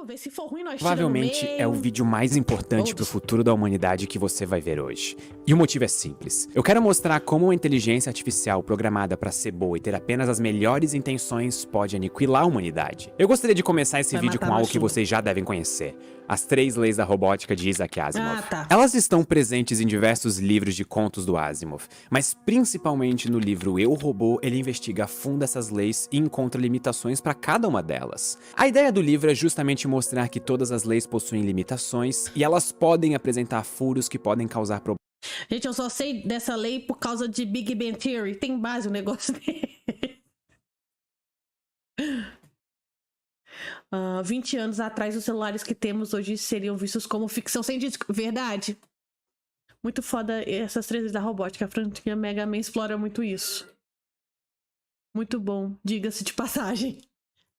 Vamos ver, se for ruim nós tiramos no Provavelmente meio. é o vídeo mais importante pro futuro da humanidade que você vai ver hoje. E o motivo é simples. Eu quero mostrar como uma inteligência artificial programada pra ser boa e ter apenas as melhores intenções pode aniquilar a humanidade. Eu gostaria de começar esse vídeo com algo que vocês já devem conhecer. As 3 leis da robótica de Isaac Asimov. Elas estão presentes em diversos livros de contos do Asimov, mas principalmente no livro Eu, Robô, ele investiga a fundo essas leis e encontra limitações para cada uma delas. A ideia do livro é justamente mostrar que todas as leis possuem limitações e elas podem apresentar furos que podem causar problemas. Gente, eu só sei dessa lei por causa de Big Bang Theory. Tem base o negócio dele. 20 anos atrás, os celulares que temos hoje seriam vistos como ficção científica. Verdade. Muito foda essas 3 leis da robótica. A franquia Mega Man explora muito isso. Muito bom, diga-se de passagem.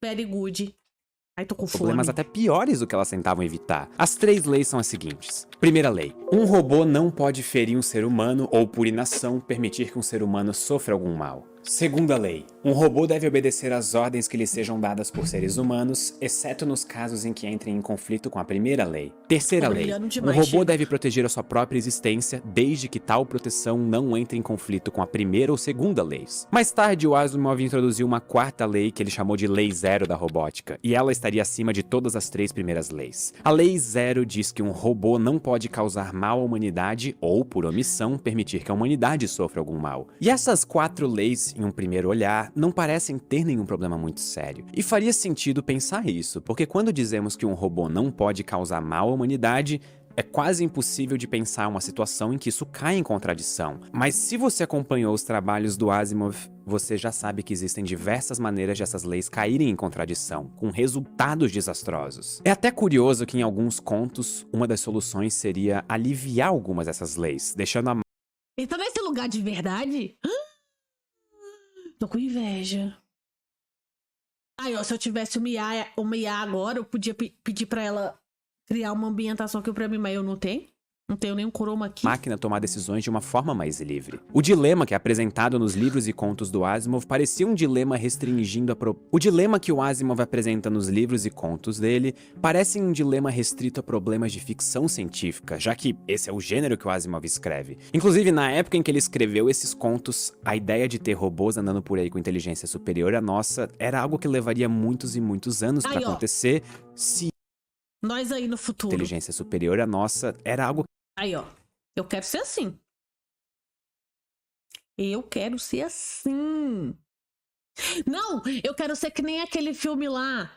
Very good. Ai, tô com fome. Problemas até piores do que elas tentavam evitar. As 3 leis são as seguintes. Primeira lei. Um robô não pode ferir um ser humano ou, por inação, permitir que um ser humano sofra algum mal. Segunda lei. Um robô deve obedecer às ordens que lhe sejam dadas por seres humanos, exceto nos casos em que entrem em conflito com a primeira lei. Terceira lei. Um robô deve proteger a sua própria existência, desde que tal proteção não entre em conflito com a primeira ou segunda leis. Mais tarde, o Asimov introduziu uma 4ª lei que ele chamou de Lei Zero da robótica, e ela estaria acima de todas as 3 primeiras leis. A Lei Zero diz que um robô não pode causar mal à humanidade ou, por omissão, permitir que a humanidade sofra algum mal. E essas 4 leis, em um primeiro olhar, não parecem ter nenhum problema muito sério. E faria sentido pensar isso, porque quando dizemos que um robô não pode causar mal à humanidade, é quase impossível de pensar uma situação em que isso cai em contradição. Mas se você acompanhou os trabalhos do Asimov, você já sabe que existem diversas maneiras de essas leis caírem em contradição, com resultados desastrosos. É até curioso que em alguns contos, uma das soluções seria aliviar algumas dessas leis, deixando a... Então nesse lugar de verdade? Tô com inveja. Aí, ó, se eu tivesse uma IA agora, eu podia pedir pra ela criar uma ambientação aqui pra mim, mas eu não tenho. Não tenho nenhum chroma aqui. Máquina tomar decisões de uma forma mais livre. O dilema que é apresentado nos livros e contos do Asimov parecia um dilema restringindo a O dilema que o Asimov apresenta nos livros e contos dele parece um dilema restrito a problemas de ficção científica, já que esse é o gênero que o Asimov escreve. Inclusive, na época em que ele escreveu esses contos, a ideia de ter robôs andando por aí com inteligência superior à nossa era algo que levaria muitos e muitos anos pra acontecer, se nós aí no futuro. Inteligência superior à nossa era algo... Aí, ó. Eu quero ser assim. Eu quero ser assim. Não, eu quero ser que nem aquele filme lá.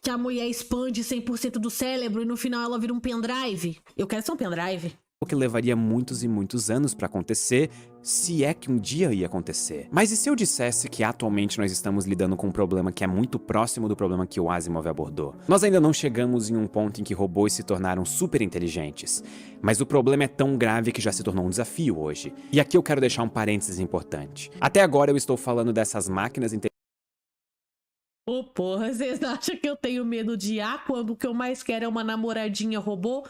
Que a mulher expande 100% do cérebro e no final ela vira um pendrive. Eu quero ser um pendrive. Que levaria muitos e muitos anos pra acontecer, se é que um dia ia acontecer. Mas e se eu dissesse que atualmente nós estamos lidando com um problema que é muito próximo do problema que o Asimov abordou? Nós ainda não chegamos em um ponto em que robôs se tornaram super inteligentes, mas o problema é tão grave que já se tornou um desafio hoje. E aqui eu quero deixar um parênteses importante. Até agora eu estou falando dessas máquinas inteligentes. Ô, porra, vocês acham que eu tenho medo de IA quando o que eu mais quero é uma namoradinha robô?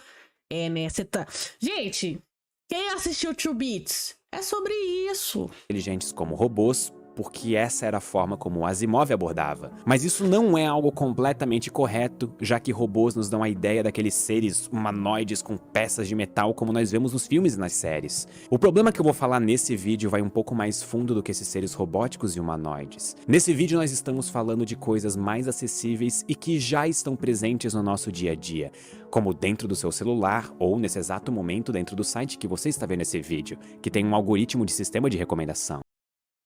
É, né? Você tá... Gente, quem assistiu 2 Bits? É sobre isso. Inteligentes como robôs, porque essa era a forma como o Asimov abordava. Mas isso não é algo completamente correto, já que robôs nos dão a ideia daqueles seres humanoides com peças de metal como nós vemos nos filmes e nas séries. O problema que eu vou falar nesse vídeo vai um pouco mais fundo do que esses seres robóticos e humanoides. Nesse vídeo nós estamos falando de coisas mais acessíveis e que já estão presentes no nosso dia a dia, como dentro do seu celular ou nesse exato momento dentro do site que você está vendo esse vídeo, que tem um algoritmo de sistema de recomendação.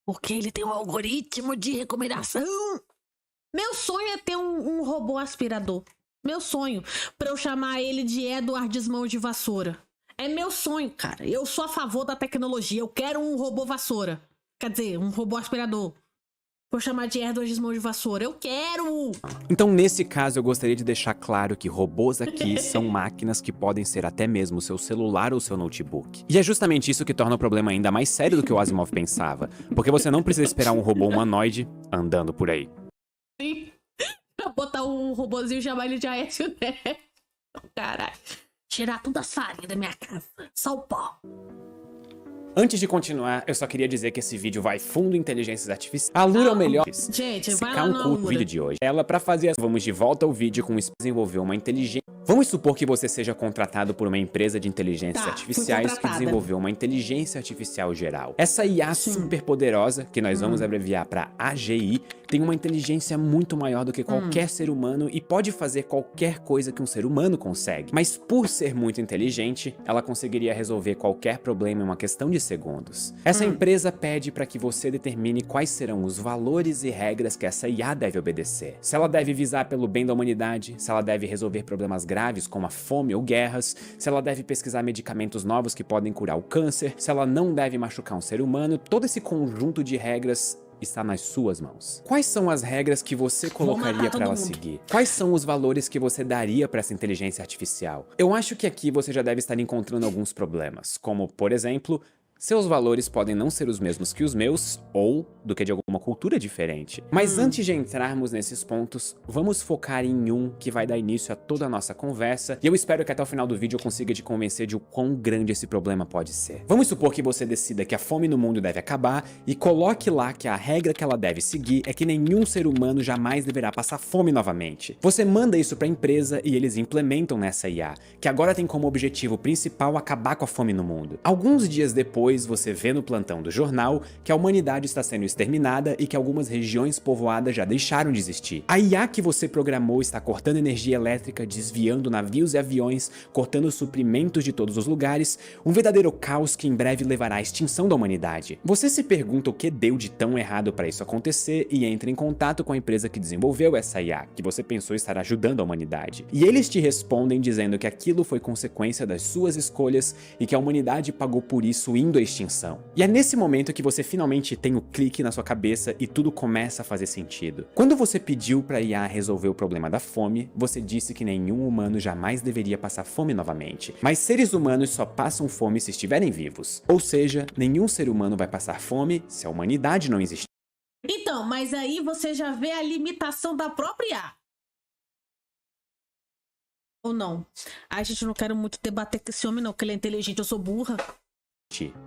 Porque ele tem um algoritmo de recomendação. Meu sonho é ter um robô aspirador. Meu sonho. Pra eu chamar ele de Edward Mão de Vassoura. É meu sonho, cara. Eu sou a favor da tecnologia. Eu quero um robô vassoura. Quer dizer, um robô aspirador. Vou chamar de Edward Mão de Vassoura. Eu quero! Então, nesse caso, eu gostaria de deixar claro que robôs aqui são máquinas que podem ser até mesmo seu celular ou seu notebook. E é justamente isso que torna o problema ainda mais sério do que o Asimov pensava. Porque você não precisa esperar um robô humanoide andando por aí. Sim. Pra botar um robôzinho e chamar ele de Aécio Neves. Caralho. Tirar todas as farinhas da minha casa. Só o pó. Antes de continuar, eu só queria dizer que esse vídeo vai fundo em inteligências artificiais. A Lura é o melhor. Gente, vai Secar lá na o vídeo Lura. de hoje. Ela, pra fazer vamos de volta ao vídeo com desenvolver uma inteligência. Vamos supor que você seja contratado por uma empresa de inteligências artificiais que desenvolveu uma inteligência artificial geral. Essa IA super poderosa, que nós vamos abreviar para AGI, tem uma inteligência muito maior do que qualquer ser humano e pode fazer qualquer coisa que um ser humano consegue. Mas por ser muito inteligente, ela conseguiria resolver qualquer problema em uma questão de segundos. Essa empresa pede para que você determine quais serão os valores e regras que essa IA deve obedecer. Se ela deve visar pelo bem da humanidade, se ela deve resolver problemas graves como a fome ou guerras, se ela deve pesquisar medicamentos novos que podem curar o câncer, se ela não deve machucar um ser humano, todo esse conjunto de regras está nas suas mãos. Quais são as regras que você colocaria para ela seguir? Quais são os valores que você daria para essa inteligência artificial? Eu acho que aqui você já deve estar encontrando alguns problemas, como, por exemplo, seus valores podem não ser os mesmos que os meus, ou do que de alguma cultura diferente. Mas antes de entrarmos nesses pontos, vamos focar em um que vai dar início a toda a nossa conversa, e eu espero que até o final do vídeo eu consiga te convencer de o quão grande esse problema pode ser. Vamos supor que você decida que a fome no mundo deve acabar, e coloque lá que a regra que ela deve seguir é que nenhum ser humano jamais deverá passar fome novamente. Você manda isso para a empresa e eles implementam nessa IA, que agora tem como objetivo principal acabar com a fome no mundo. Alguns dias depois, você vê no plantão do jornal que a humanidade está sendo exterminada e que algumas regiões povoadas já deixaram de existir. A IA que você programou está cortando energia elétrica, desviando navios e aviões, cortando suprimentos de todos os lugares, um verdadeiro caos que em breve levará à extinção da humanidade. Você se pergunta o que deu de tão errado para isso acontecer e entra em contato com a empresa que desenvolveu essa IA, que você pensou estar ajudando a humanidade. E eles te respondem dizendo que aquilo foi consequência das suas escolhas e que a humanidade pagou por isso indo à extinção. E é nesse momento que você finalmente tem o clique na sua cabeça e tudo começa a fazer sentido. Quando você pediu para a IA resolver o problema da fome, você disse que nenhum humano jamais deveria passar fome novamente. Mas seres humanos só passam fome se estiverem vivos. Ou seja, nenhum ser humano vai passar fome se a humanidade não existir. Então, mas aí você já vê a limitação da própria IA. Ou não? Ai, gente, eu não quero muito debater com esse homem não, porque ele é inteligente, eu sou burra.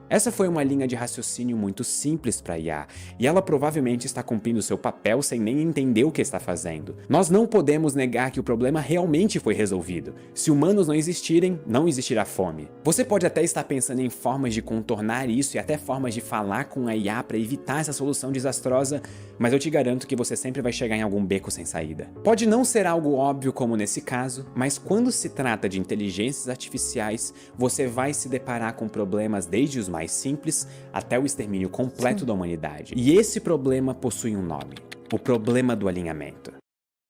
Essa foi uma linha de raciocínio muito simples para a IA, e ela provavelmente está cumprindo seu papel sem nem entender o que está fazendo. Nós não podemos negar que o problema realmente foi resolvido. Se humanos não existirem, não existirá fome. Você pode até estar pensando em formas de contornar isso e até formas de falar com a IA para evitar essa solução desastrosa, mas eu te garanto que você sempre vai chegar em algum beco sem saída. Pode não ser algo óbvio como nesse caso, mas quando se trata de inteligências artificiais, você vai se deparar com problemas desde os mais simples até o extermínio completo da humanidade. E esse problema possui um nome: o problema do alinhamento.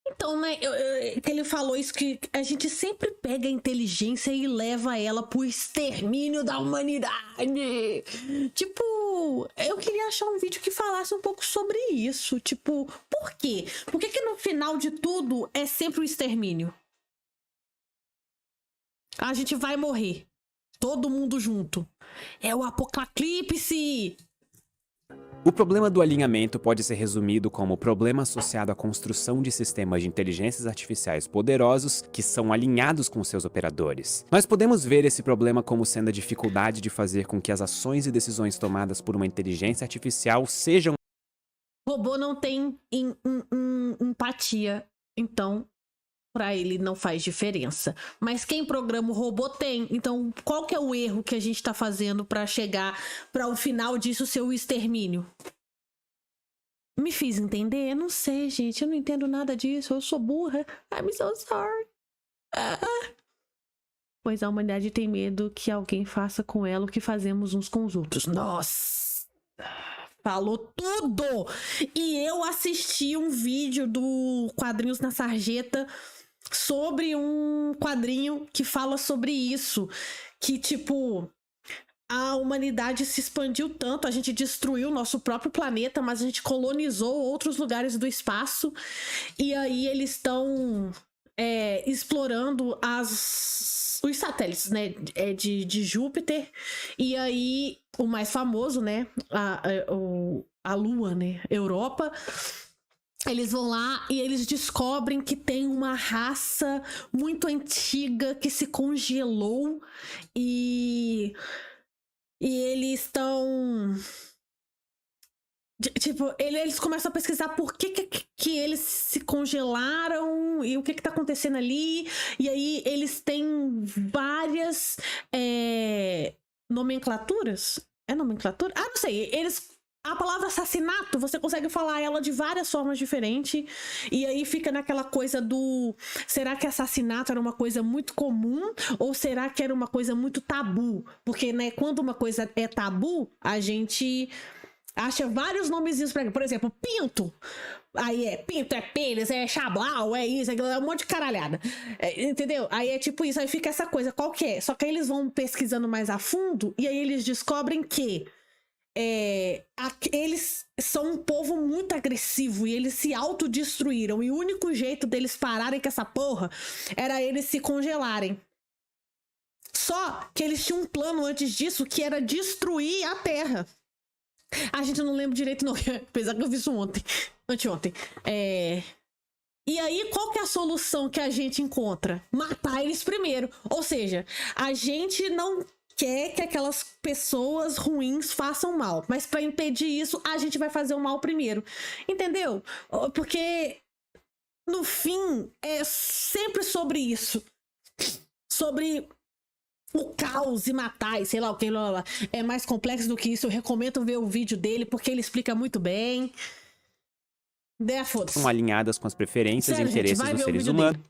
Então, né, que ele falou isso, que a gente sempre pega a inteligência e leva ela pro extermínio da humanidade. Tipo, eu queria achar um vídeo que falasse um pouco sobre isso. Tipo, por quê? Por que no final de tudo é sempre o extermínio? A gente vai morrer. Todo mundo junto. É o apocalipse! O problema do alinhamento pode ser resumido como o problema associado à construção de sistemas de inteligências artificiais poderosos que são alinhados com seus operadores. Nós podemos ver esse problema como sendo a dificuldade de fazer com que as ações e decisões tomadas por uma inteligência artificial sejam... O robô não tem empatia, então para ele não faz diferença. Mas quem programa o robô tem. Então, qual que é o erro que a gente tá fazendo para chegar para o final disso ser o extermínio? Me fiz entender? Eu não sei, gente. Eu não entendo nada disso. Eu sou burra. I'm so sorry. Pois a humanidade tem medo que alguém faça com ela o que fazemos uns com os outros. Nossa! Falou tudo! E eu assisti um vídeo do Quadrinhos na Sarjeta sobre um quadrinho que fala sobre isso, que tipo, a humanidade se expandiu tanto, a gente destruiu nosso próprio planeta, mas a gente colonizou outros lugares do espaço, e aí eles estão explorando os satélites, né, de Júpiter, e aí o mais famoso, né, a Lua, né, Europa. Eles vão lá e eles descobrem que tem uma raça muito antiga que se congelou e E eles estão... Tipo, eles começam a pesquisar por que eles se congelaram e o que tá acontecendo ali. E aí eles têm várias nomenclaturas. É nomenclatura? Ah, não sei. A palavra assassinato, você consegue falar ela de várias formas diferentes. E aí fica naquela coisa do... Será que assassinato era uma coisa muito comum? Ou será que era uma coisa muito tabu? Porque, né, quando uma coisa é tabu, a gente... acha vários nomezinhos pra ele. Por exemplo, pinto. Aí é pinto, é pênis, é chablau, é isso, é um monte de caralhada. Entendeu? Aí é tipo isso, aí fica essa coisa, qual que é? Só que aí eles vão pesquisando mais a fundo e aí eles descobrem que eles são um povo muito agressivo e eles se autodestruíram. E o único jeito deles pararem com essa porra era eles se congelarem. Só que eles tinham um plano antes disso que era destruir a Terra. A gente não lembra direito, não. Apesar que eu vi isso anteontem. E aí, qual que é a solução que a gente encontra? Matar eles primeiro. Ou seja, a gente não quer que aquelas pessoas ruins façam mal. Mas pra impedir isso, a gente vai fazer o mal primeiro. Entendeu? Porque, no fim, é sempre sobre isso. Sobre... o caos e matar e sei lá o que, blá, blá, blá. É mais complexo do que isso. Eu recomendo ver o vídeo dele porque ele explica muito bem. Foda-se. São alinhadas com as preferências e interesses dos seres humanos.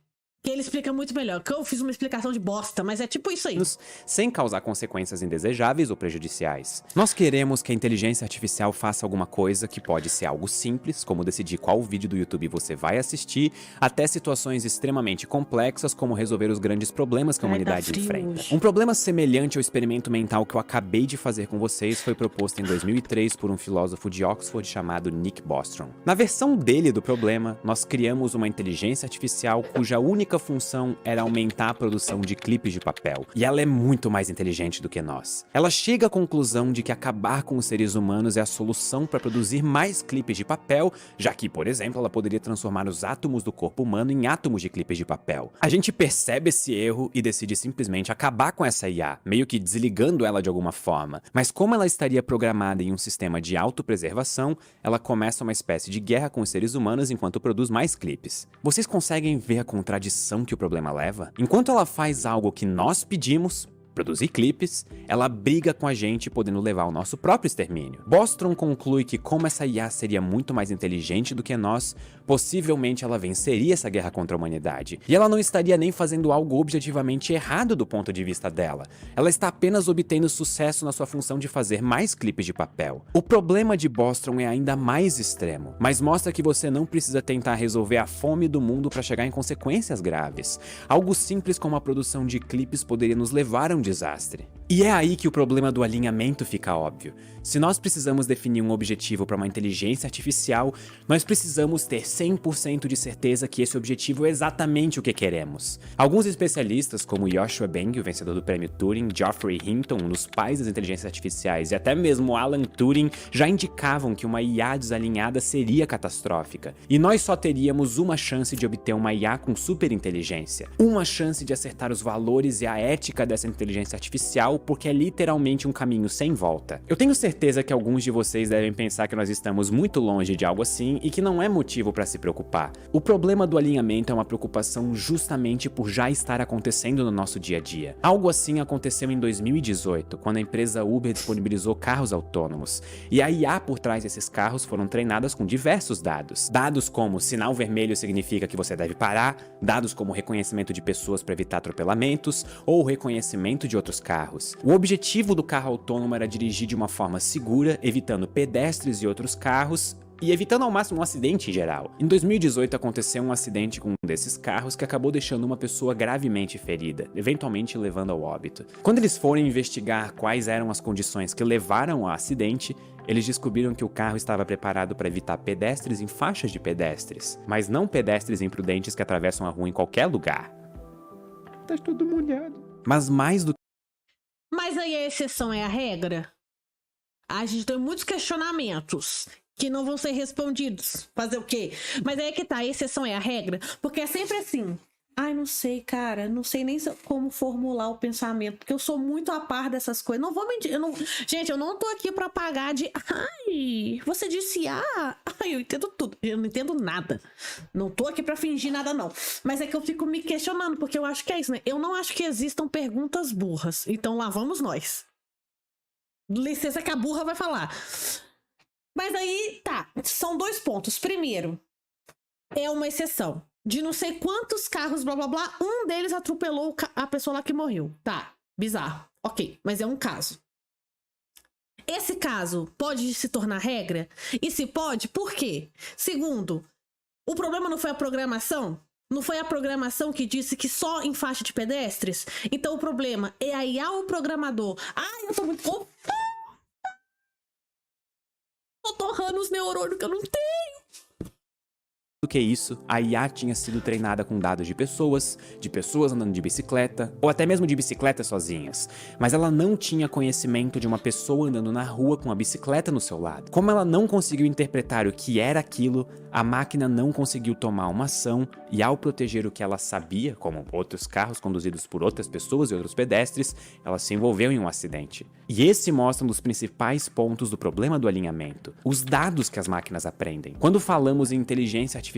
Que ele explica muito melhor. Que eu fiz uma explicação de bosta, mas é tipo isso aí. Sem causar consequências indesejáveis ou prejudiciais. Nós queremos que a inteligência artificial faça alguma coisa que pode ser algo simples, como decidir qual vídeo do YouTube você vai assistir, até situações extremamente complexas, como resolver os grandes problemas que a humanidade enfrenta. Um problema semelhante ao experimento mental que eu acabei de fazer com vocês foi proposto em 2003 por um filósofo de Oxford chamado Nick Bostrom. Na versão dele do problema, nós criamos uma inteligência artificial cuja única função era aumentar a produção de clipes de papel. E ela é muito mais inteligente do que nós. Ela chega à conclusão de que acabar com os seres humanos é a solução para produzir mais clipes de papel, já que, por exemplo, ela poderia transformar os átomos do corpo humano em átomos de clipes de papel. A gente percebe esse erro e decide simplesmente acabar com essa IA, meio que desligando ela de alguma forma. Mas como ela estaria programada em um sistema de autopreservação, ela começa uma espécie de guerra com os seres humanos enquanto produz mais clipes. Vocês conseguem ver a contradição que o problema leva? Enquanto ela faz algo que nós pedimos, produzir clipes, ela briga com a gente, podendo levar ao nosso próprio extermínio. Bostrom conclui que como essa IA seria muito mais inteligente do que nós, possivelmente ela venceria essa guerra contra a humanidade. E ela não estaria nem fazendo algo objetivamente errado do ponto de vista dela. Ela está apenas obtendo sucesso na sua função de fazer mais clipes de papel. O problema de Bostrom é ainda mais extremo, mas mostra que você não precisa tentar resolver a fome do mundo para chegar em consequências graves. Algo simples como a produção de clipes poderia nos levar a um desastre. E é aí que o problema do alinhamento fica óbvio. Se nós precisamos definir um objetivo para uma inteligência artificial, nós precisamos ter 100% de certeza que esse objetivo é exatamente o que queremos. Alguns especialistas, como Yoshua Bengio, vencedor do prêmio Turing, Geoffrey Hinton, um dos pais das inteligências artificiais, e até mesmo Alan Turing, já indicavam que uma IA desalinhada seria catastrófica. E nós só teríamos uma chance de obter uma IA com superinteligência. Uma chance de acertar os valores e a ética dessa inteligência artificial, porque é literalmente um caminho sem volta. Eu tenho certeza que alguns de vocês devem pensar que nós estamos muito longe de algo assim e que não é motivo para se preocupar. O problema do alinhamento é uma preocupação justamente por já estar acontecendo no nosso dia a dia. Algo assim aconteceu em 2018, quando a empresa Uber disponibilizou carros autônomos. E a IA por trás desses carros foram treinadas com diversos dados. Dados como sinal vermelho significa que você deve parar, dados como reconhecimento de pessoas para evitar atropelamentos ou reconhecimento de outros carros. O objetivo do carro autônomo era dirigir de uma forma segura, evitando pedestres e outros carros, e evitando ao máximo um acidente em geral. Em 2018 aconteceu um acidente com um desses carros que acabou deixando uma pessoa gravemente ferida, eventualmente levando ao óbito. Quando eles foram investigar quais eram as condições que levaram ao acidente, eles descobriram que o carro estava preparado para evitar pedestres em faixas de pedestres, mas não pedestres imprudentes que atravessam a rua em qualquer lugar. Tá tudo molhado. Mas mais do Mas aí a exceção é a regra? A gente tem muitos questionamentos que não vão ser respondidos. Fazer o quê? Mas aí é que tá, a exceção é a regra. Porque é sempre assim. Ai, não sei, cara. Não sei nem como formular o pensamento, porque eu sou muito a par dessas coisas. Não vou mentir. Gente, eu não tô aqui pra pagar de... Ai, você disse Ai, eu entendo tudo. Eu não entendo nada. Não tô aqui pra fingir nada, não. Mas é que eu fico me questionando, porque eu acho que é isso, né? Eu não acho que existam perguntas burras. Então lá vamos nós. Licença que a burra vai falar. Mas aí, tá. São 2 pontos. Primeiro, é uma exceção. De não sei quantos carros, blá, blá, blá, um deles atropelou a pessoa lá que morreu. Tá, bizarro. Ok, mas é um caso. Esse caso pode se tornar regra? E se pode, por quê? Segundo, o problema não foi a programação? Não foi a programação que disse que só em faixa de pedestres? Então o problema é a IA ou o programador? Ai, eu tô muito... Tô torrando os neurônios que eu não tenho. Do que isso, a IA tinha sido treinada com dados de pessoas andando de bicicleta, ou até mesmo de bicicletas sozinhas, mas ela não tinha conhecimento de uma pessoa andando na rua com a bicicleta no seu lado. Como ela não conseguiu interpretar o que era aquilo, a máquina não conseguiu tomar uma ação e, ao proteger o que ela sabia, como outros carros conduzidos por outras pessoas e outros pedestres, ela se envolveu em um acidente. E esse mostra um dos principais pontos do problema do alinhamento: os dados que as máquinas aprendem. Quando falamos em inteligência artificial...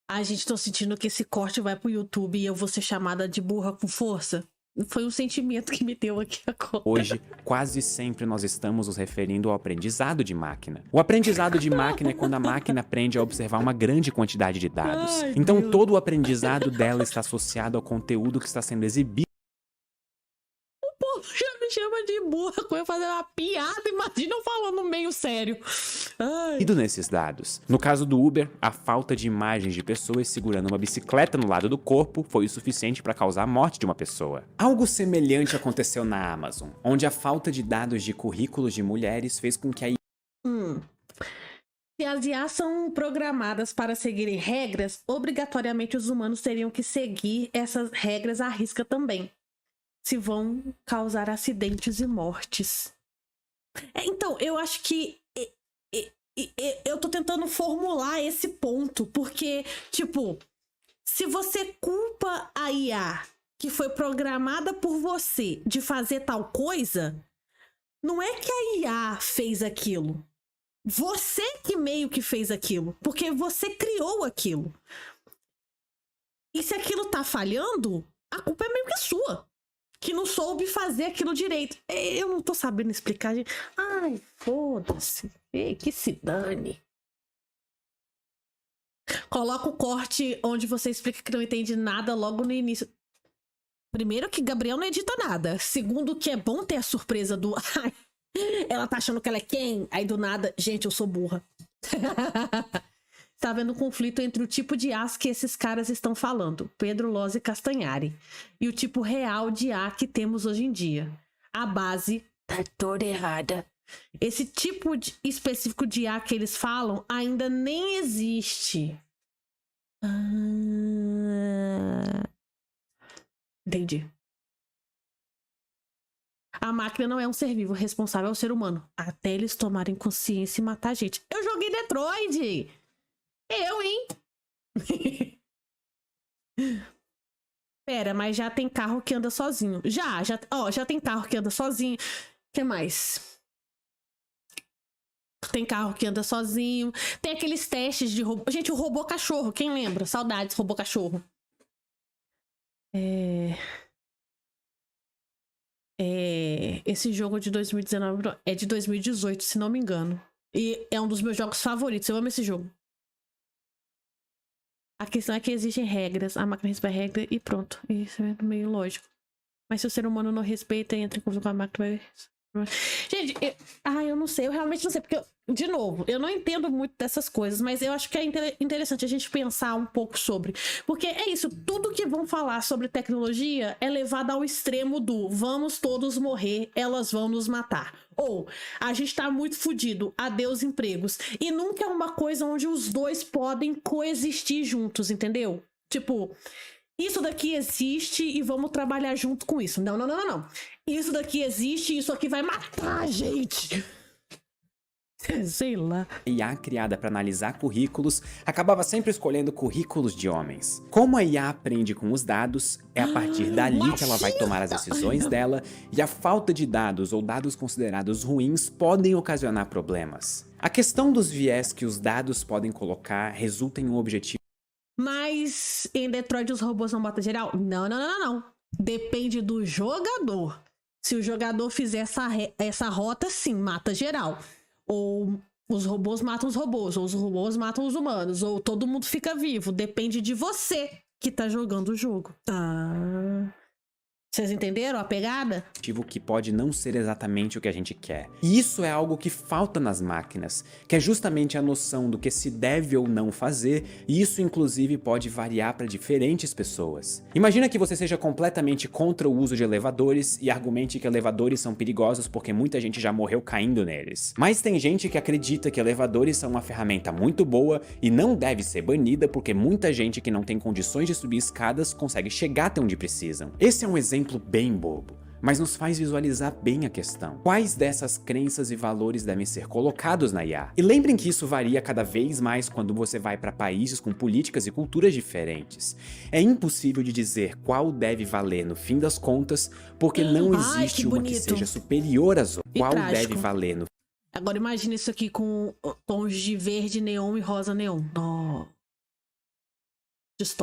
Ai, gente, tô sentindo que esse corte vai pro YouTube e eu vou ser chamada de burra com força. Foi um sentimento que me deu aqui agora. Hoje, quase sempre nós estamos nos referindo ao aprendizado de máquina. O aprendizado de máquina é quando a máquina aprende a observar uma grande quantidade de dados. Ai, então, Deus. todo o aprendizado dela está associado ao conteúdo que está sendo exibido. Já me chama de burra quando eu fazer uma piada, imagina eu falando meio sério. Ai. Nesses dados. No caso do Uber, a falta de imagens de pessoas segurando uma bicicleta no lado do corpo foi o suficiente para causar a morte de uma pessoa. Algo semelhante aconteceu na Amazon, onde a falta de dados de currículos de mulheres fez com que a... Se as IAs são programadas para seguirem regras, obrigatoriamente os humanos teriam que seguir essas regras à risca também. Se vão causar acidentes e mortes. Então, eu acho que eu tô tentando formular esse ponto, porque, tipo, se você culpa a IA que foi programada por você de fazer tal coisa, não é que a IA fez aquilo. Você que meio que fez aquilo, porque você criou aquilo. E se aquilo tá falhando, a culpa é meio que sua. Que não soube fazer aquilo direito. Eu não tô sabendo explicar, gente. Ai, foda-se. Que se dane. Coloca o corte onde você explica que não entende nada logo no início. Primeiro que Gabriel não edita nada. Segundo que é bom ter a surpresa do... Ai, ela tá achando que ela é quem? Aí do nada... Gente, eu sou burra. Tá havendo um conflito entre o tipo de as que esses caras estão falando, Pedro Lozzi Castanhari, e o tipo real de A que temos hoje em dia. A base tá toda errada. Esse tipo específico de A que eles falam ainda nem existe. Entendi. A máquina não é um ser vivo, responsável é o ser humano. Até eles tomarem consciência e matar a gente. Eu joguei Detroit! Eu, hein? Pera, mas já tem carro que anda sozinho. Já tem carro que anda sozinho. O que mais? Tem carro que anda sozinho. Tem aqueles testes de robô. Gente, o robô cachorro, quem lembra? Saudades, robô cachorro. Esse jogo de 2019 é de 2018, se não me engano. E é um dos meus jogos favoritos. Eu amo esse jogo. A questão é que existem regras, a máquina respeita a regra e pronto. Isso é meio lógico. Mas se o ser humano não respeita e entra em conflito com a máquina, vai... Gente, eu não sei, eu realmente não sei, porque, de novo, eu não entendo muito dessas coisas, mas eu acho que é interessante a gente pensar um pouco sobre. Porque é isso, tudo que vão falar sobre tecnologia é levado ao extremo do vamos todos morrer, elas vão nos matar. Ou, a gente tá muito fudido, adeus empregos. E nunca é uma coisa onde os dois podem coexistir juntos, entendeu? Tipo, isso daqui existe e vamos trabalhar junto com isso. Não. Isso daqui existe e isso aqui vai matar a gente. Sei lá. A IA criada para analisar currículos acabava sempre escolhendo currículos de homens. Como a IA aprende com os dados, é a partir dali que ela vai tomar as decisões dela, e a falta de dados ou dados considerados ruins podem ocasionar problemas. A questão dos viés que os dados podem colocar resulta em um objetivo. Mas em Detroit os robôs não matam geral? Não. Depende do jogador. Se o jogador fizer essa rota, sim, mata geral. Ou os robôs matam os robôs, ou os robôs matam os humanos, ou todo mundo fica vivo. Depende de você que tá jogando o jogo. Vocês entenderam a pegada? Que pode não ser exatamente o que a gente quer. E isso é algo que falta nas máquinas, que é justamente a noção do que se deve ou não fazer, e isso inclusive pode variar para diferentes pessoas. Imagina que você seja completamente contra o uso de elevadores e argumente que elevadores são perigosos porque muita gente já morreu caindo neles. Mas tem gente que acredita que elevadores são uma ferramenta muito boa e não deve ser banida porque muita gente que não tem condições de subir escadas consegue chegar até onde precisam. Esse é um exemplo bem bobo, mas nos faz visualizar bem a questão. Quais dessas crenças e valores devem ser colocados na IA? E lembrem que isso varia cada vez mais quando você vai para países com políticas e culturas diferentes. É impossível de dizer qual deve valer no fim das contas, porque não existe uma que seja superior às outras. Qual deve valer no... Agora imagine isso aqui com tons de verde neon e rosa neon.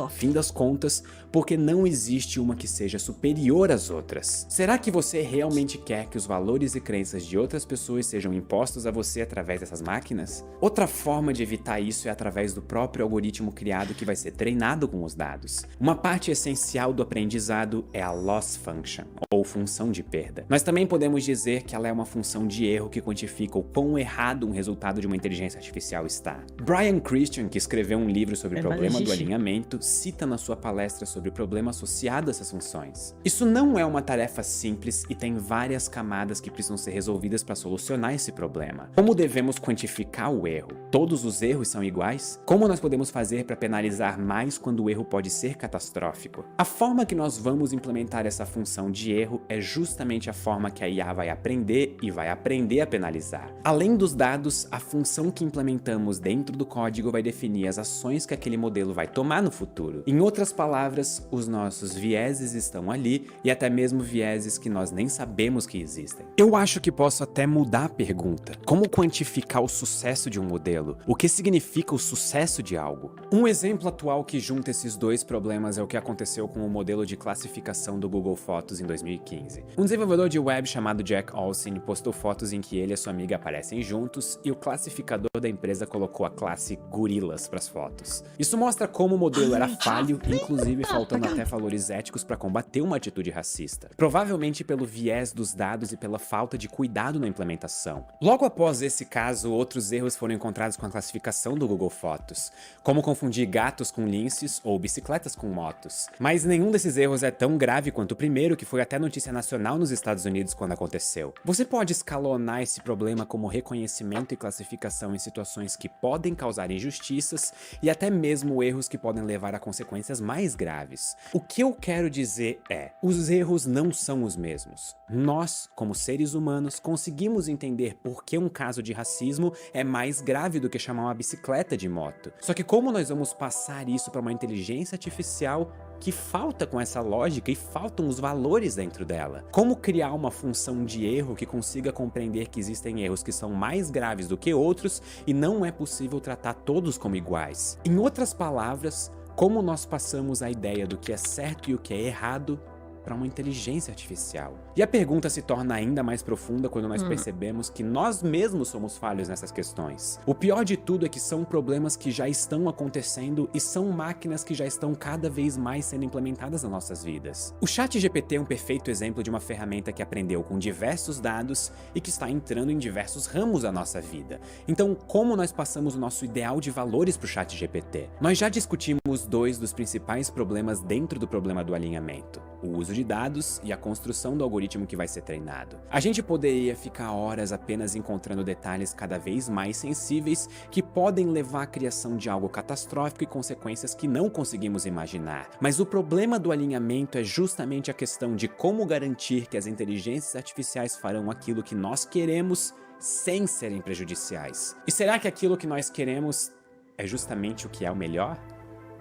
Fim das contas, porque não existe uma que seja superior às outras. Será que você realmente quer que os valores e crenças de outras pessoas sejam impostos a você através dessas máquinas? Outra forma de evitar isso é através do próprio algoritmo criado que vai ser treinado com os dados. Uma parte essencial do aprendizado é a loss function, ou função de perda. Nós também podemos dizer que ela é uma função de erro que quantifica o quão errado um resultado de uma inteligência artificial está. Brian Christian, que escreveu um livro sobre o problema do alinhamento, cita na sua palestra sobre o problema associado a essas funções. Isso não é uma tarefa simples e tem várias camadas que precisam ser resolvidas para solucionar esse problema. Como devemos quantificar o erro? Todos os erros são iguais? Como nós podemos fazer para penalizar mais quando o erro pode ser catastrófico? A forma que nós vamos implementar essa função de erro é justamente a forma que a IA vai aprender e vai aprender a penalizar. Além dos dados, a função que implementamos dentro do código vai definir as ações que aquele modelo vai tomar no futuro. Em outras palavras, os nossos vieses estão ali e até mesmo vieses que nós nem sabemos que existem. Eu acho que posso até mudar a pergunta. Como quantificar o sucesso de um modelo? O que significa o sucesso de algo? Um exemplo atual que junta esses dois problemas é o que aconteceu com o modelo de classificação do Google Fotos em 2015. Um desenvolvedor de web chamado Jack Olsen postou fotos em que ele e sua amiga aparecem juntos e o classificador da empresa colocou a classe gorilas para as fotos. Isso mostra como o modelo era falho, inclusive faltando até valores éticos para combater uma atitude racista. Provavelmente pelo viés dos dados e pela falta de cuidado na implementação. Logo após esse caso, outros erros foram encontrados com a classificação do Google Fotos, como confundir gatos com linces ou bicicletas com motos. Mas nenhum desses erros é tão grave quanto o primeiro, que foi até notícia nacional nos Estados Unidos quando aconteceu. Você pode escalonar esse problema como reconhecimento e classificação em situações que podem causar injustiças e até mesmo erros que podem levar a consequências mais graves. O que eu quero dizer é, os erros não são os mesmos. Nós, como seres humanos, conseguimos entender por que um caso de racismo é mais grave do que chamar uma bicicleta de moto. Só que como nós vamos passar isso para uma inteligência artificial que falta com essa lógica e faltam os valores dentro dela? Como criar uma função de erro que consiga compreender que existem erros que são mais graves do que outros e não é possível tratar todos como iguais? Em outras palavras, como nós passamos a ideia do que é certo e o que é errado para uma inteligência artificial? E a pergunta se torna ainda mais profunda quando nós percebemos que nós mesmos somos falhos nessas questões. O pior de tudo é que são problemas que já estão acontecendo e são máquinas que já estão cada vez mais sendo implementadas nas nossas vidas. O ChatGPT é um perfeito exemplo de uma ferramenta que aprendeu com diversos dados e que está entrando em diversos ramos da nossa vida. Então, como nós passamos o nosso ideal de valores para o ChatGPT? Nós já discutimos dois dos principais problemas dentro do problema do alinhamento: o uso de dados e a construção do algoritmo que vai ser treinado. A gente poderia ficar horas apenas encontrando detalhes cada vez mais sensíveis que podem levar à criação de algo catastrófico e consequências que não conseguimos imaginar. Mas o problema do alinhamento é justamente a questão de como garantir que as inteligências artificiais farão aquilo que nós queremos sem serem prejudiciais? E será que aquilo que nós queremos é justamente o que é o melhor?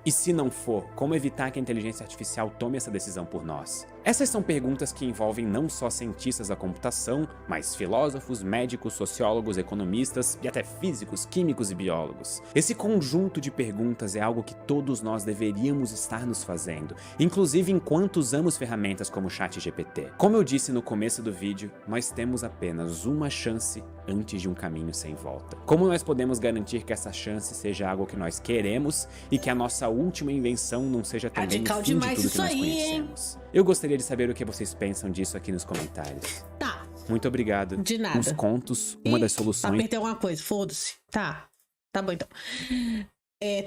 E se não for, como evitar que a inteligência artificial tome essa decisão por nós? Essas são perguntas que envolvem não só cientistas da computação, mas filósofos, médicos, sociólogos, economistas e até físicos, químicos e biólogos. Esse conjunto de perguntas é algo que todos nós deveríamos estar nos fazendo, inclusive enquanto usamos ferramentas como o ChatGPT. Como eu disse no começo do vídeo, nós temos apenas uma chance antes de um caminho sem volta. Como nós podemos garantir que essa chance seja algo que nós queremos e que a nossa última invenção não seja também o fim de tudo que nós conhecemos? Eu gostaria de saber o que vocês pensam disso aqui nos comentários. Tá. Muito obrigado. De nada. Uns contos, uma das soluções. Apertei alguma coisa, foda-se. Tá. Tá bom então.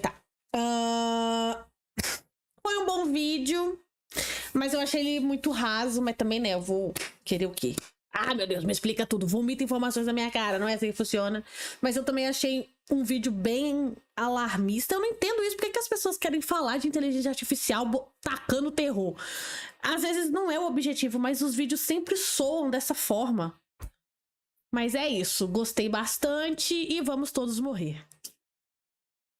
Tá. Foi um bom vídeo, mas eu achei ele muito raso, mas também, né, eu vou querer o quê? Ah, meu Deus, me explica tudo. Vomita informações na minha cara, não é assim que funciona. Mas eu também achei um vídeo bem alarmista. Eu não entendo isso. Por que as pessoas querem falar de inteligência artificial tacando terror? Às vezes não é o objetivo, mas os vídeos sempre soam dessa forma. Mas é isso. Gostei bastante e vamos todos morrer.